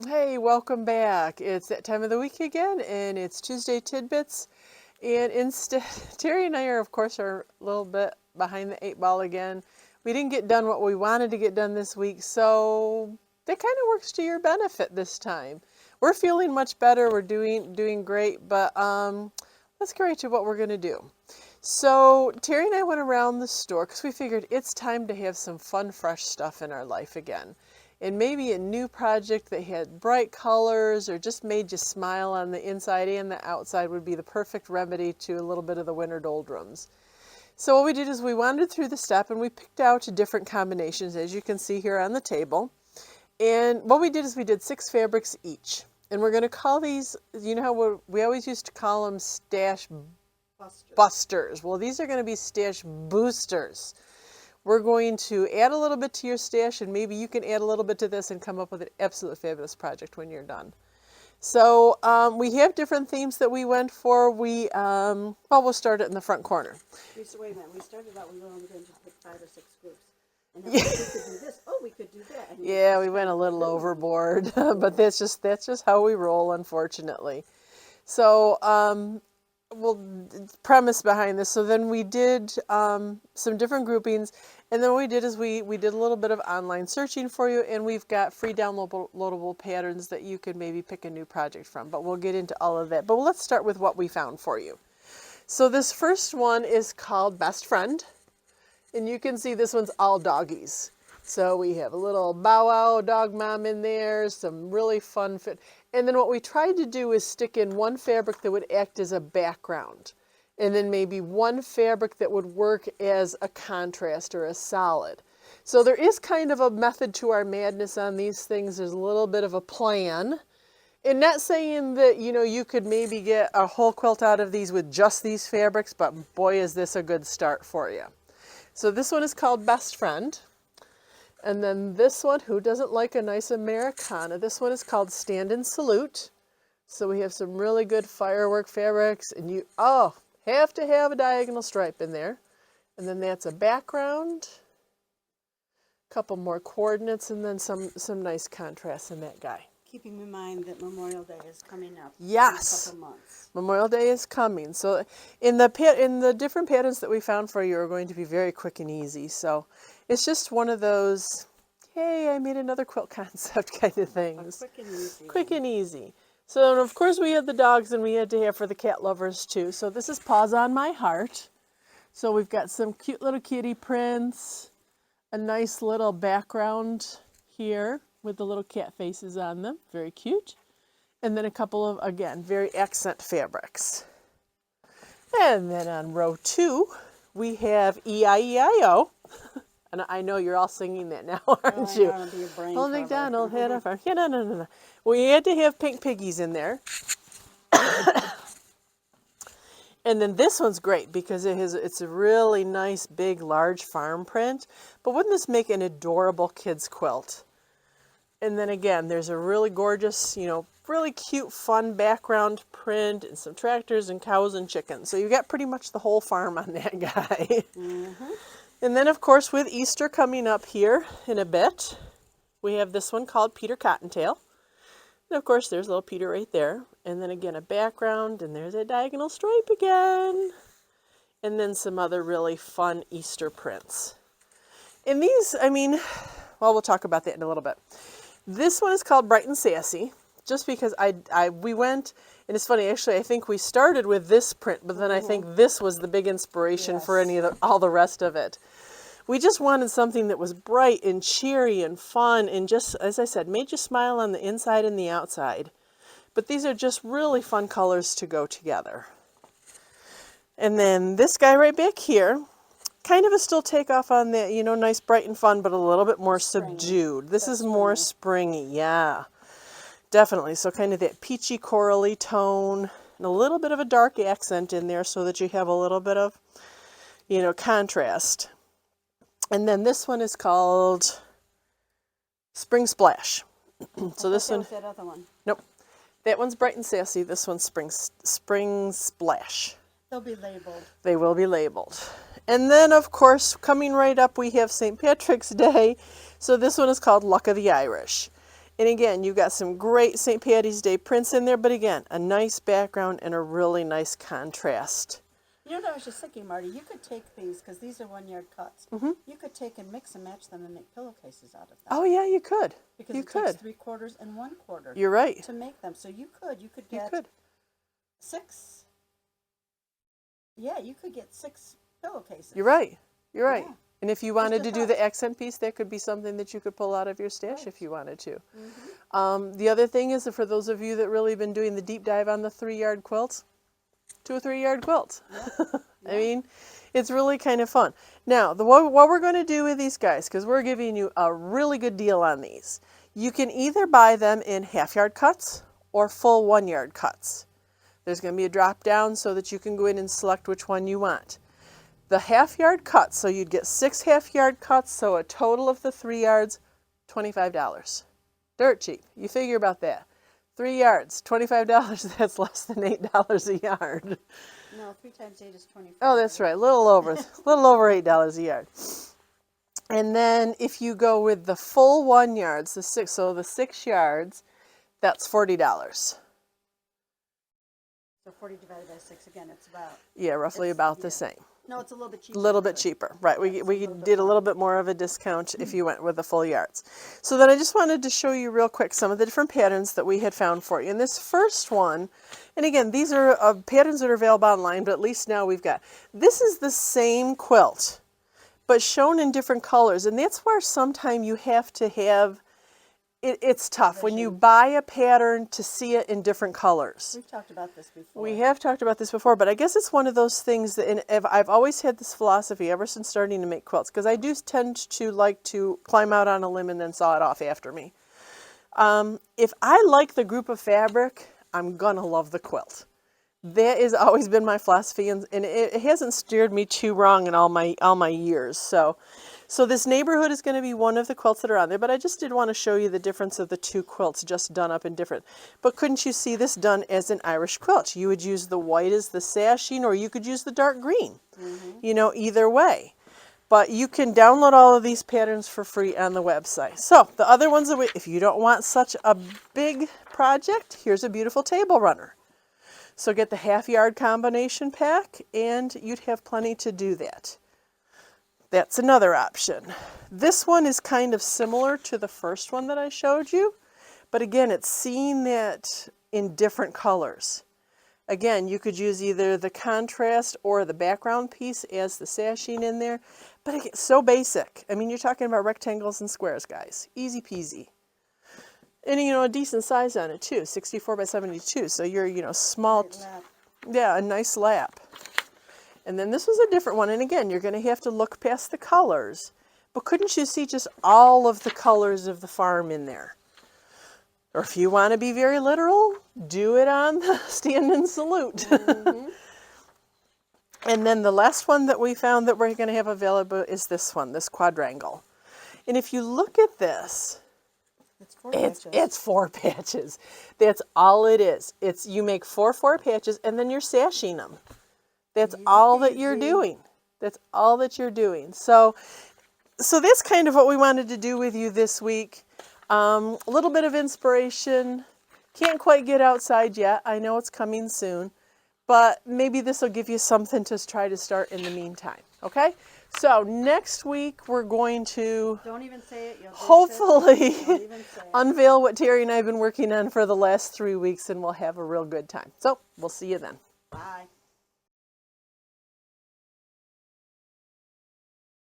Hey, welcome back. It's that time of the week again, and it's Tuesday Tidbits. And instead, Terry and I are, of course, are a little bit behind the 8 ball again. We didn't get done what we wanted to get done this week, so that kind of works to your benefit this time. We're feeling much better. We're doing great, but let's get right to what we're going to do. So Terry and I went around the store because we figured it's time to have some fun, fresh stuff in our life again. And maybe a new project that had bright colors or just made you smile on the inside and the outside would be the perfect remedy to a little bit of the winter doldrums. So what we did is we wandered through the step and we picked out different combinations, as you can see here on the table. And what we did is we did 6 fabrics each. And we're going to call these, you know how we always used to call them stash busters. Well, these are going to be stash boosters. We're going to add a little bit to your stash, and maybe you can add a little bit to this and come up with an absolutely fabulous project when you're done. So we have different themes that we went for. Well, we'll start it in the front corner. Wait a minute. We started out, we were only going to pick 5 or 6 groups. And then we could do this. Oh, we could do that. And yeah, we went a little overboard, but that's just how we roll, unfortunately. So well, premise behind this. So then we did some different groupings, and then what we did is we did a little bit of online searching for you, and we've got free downloadable patterns that you could maybe pick a new project from, but we'll get into all of that. But let's start with what we found for you. So this first one is called Best Friend, and you can see this one's all doggies. So we have a little Bow Wow dog mom in there, some really fun fit. And then what we tried to do is stick in one fabric that would act as a background. And then maybe one fabric that would work as a contrast or a solid. So there is kind of a method to our madness on these things. There's a little bit of a plan. And not saying that, you know, you could maybe get a whole quilt out of these with just these fabrics, but boy, is this a good start for you. So this one is called Best Friend. And then this one, who doesn't like a nice Americana? This one is called Stand and Salute. So we have some really good firework fabrics, and you have to have a diagonal stripe in there. And then that's a background, a couple more coordinates, and then some nice contrast in that guy. keeping in mind that Memorial Day is coming up. Yes. In a couple months. Memorial Day is coming. So in the different patterns that we found for you are going to be very quick and easy. So it's just one of those, hey, I made another quilt concept kind of things. Quick and easy. Quick and easy. So of course we had the dogs, and we had to have for the cat lovers too. So this is Paws on My Heart. So we've got some cute little kitty prints, a nice little background here with the little cat faces on them. Very cute. And then a couple of, again, very accent fabrics. And then on row 2, we have E-I-E-I-O. And I know you're all singing that now, aren't you? Old MacDonald had a farm. Yeah, no. We had to have pink piggies in there. And then this one's great because it's a really nice, big, large farm print. But wouldn't this make an adorable kids quilt? And then again, there's a really gorgeous, really cute, fun background print and some tractors and cows and chickens. So you got pretty much the whole farm on that guy. Mm-hmm. And then, of course, with Easter coming up here in a bit, we have this one called Peter Cottontail. And, of course, there's little Peter right there. And then, again, a background, and there's a diagonal stripe again. And then some other really fun Easter prints. And these, we'll talk about that in a little bit. This one is called Bright and Sassy, just because we went, and it's funny, actually, I think we started with this print, but then I think this was the big inspiration for all the rest of it. We just wanted something that was bright and cheery and fun and just, as I said, made you smile on the inside and the outside. But these are just really fun colors to go together. And then this guy right back here, kind of a still takeoff on that, nice, bright and fun, but a little bit more subdued. This is more springy, yeah, definitely. So kind of that peachy corally tone and a little bit of a dark accent in there so that you have a little bit of, contrast. And then this one is called Spring Splash. So this one, that other one. Nope, that one's Bright and Sassy. This one's Spring Splash. They'll be labeled. They will be labeled. And then, of course, coming right up, we have St. Patrick's Day. So this one is called Luck of the Irish. And again, you've got some great St. Patty's Day prints in there, but again, a nice background and a really nice contrast. You know what I was just thinking, Marty? You could take these, because these are 1 yard cuts. You could take and mix and match them and make pillowcases out of them. Oh yeah, you could. Because You it could. takes 3/4 and 1/4 You're right. to make them. So you could You get could. 6. Yeah, you could get 6 pillowcases. You're right. You're right. Yeah. And if you wanted to a do thought. the accent piece, that could be something that you could pull out of your stash if you wanted to. The other thing is that for those of you that really been doing the deep dive on the 3-yard quilts, 2 or 3-yard quilts. I mean, it's really kind of fun. Now, what we're going to do with these guys, because we're giving you a really good deal on these, you can either buy them in half-yard cuts or full 1-yard cuts. There's going to be a drop down so that you can go in and select which one you want. The half-yard cuts, so you'd get 6 half-yard cuts, so a total of the 3 yards, $25. Dirt cheap. You figure about that. 3 yards, $25, that's less than $8 a yard. No, 3 times 8 is 25. Oh, that's right, a little over $8 a yard. And then if you go with the full 1 yards, the 6 yards, that's $40. So 40 divided by 6, again, it's about... Yeah, roughly about the same. No, it's a little bit cheaper. A little bit cheaper, right. We did a little bit more of a discount if you went with the full yards. So then I just wanted to show you real quick some of the different patterns that we had found for you. And this first one, and again, these are patterns that are available online, but at least now we've got, this is the same quilt, but shown in different colors. And that's where sometimes you have to have, it's tough when you buy a pattern to see it in different colors. We've talked about this before. We have talked about this before, but I guess it's one of those things that, and I've always had this philosophy ever since starting to make quilts, because I do tend to like to climb out on a limb and then saw it off after me. If I like the group of fabric, I'm gonna love the quilt. That has always been my philosophy, and it hasn't steered me too wrong in all my years. So this neighborhood is going to be one of the quilts that are on there, but I just did want to show you the difference of the 2 quilts just done up in different. But couldn't you see this done as an Irish quilt? You would use the white as the sashing, or you could use the dark green. You know, either way. But you can download all of these patterns for free on the website. So the other ones, if you don't want such a big project, here's a beautiful table runner. So get the half-yard combination pack, and you'd have plenty to do that. That's another option. This one is kind of similar to the first one that I showed you, but again, it's seeing that in different colors. Again, you could use either the contrast or the background piece as the sashing in there, but again, so basic. I mean, you're talking about rectangles and squares, guys. Easy peasy. And, you know, a decent size on it, too, 64 by 72, so you're, you know, small. Yeah, a nice lap. And then this was a different one, and again, you're going to have to look past the colors. But couldn't you see just all of the colors of the farm in there? Or if you want to be very literal, do it on the stand and salute. And then the last one that we found that we're going to have available is this one, this Quadrangle. And if you look at this, it's 4 patches. That's all it is. It's you make 4 patches, and then you're sashing them. That's all that you're doing. That's all that you're doing. So that's kind of what we wanted to do with you this week. A little bit of inspiration. Can't quite get outside yet. I know it's coming soon, but maybe this will give you something to try to start in the meantime. Okay? So next week we're going to Don't even say it. hopefully unveil what Terry and I have been working on for the last 3 weeks, and we'll have a real good time. So we'll see you then. Bye.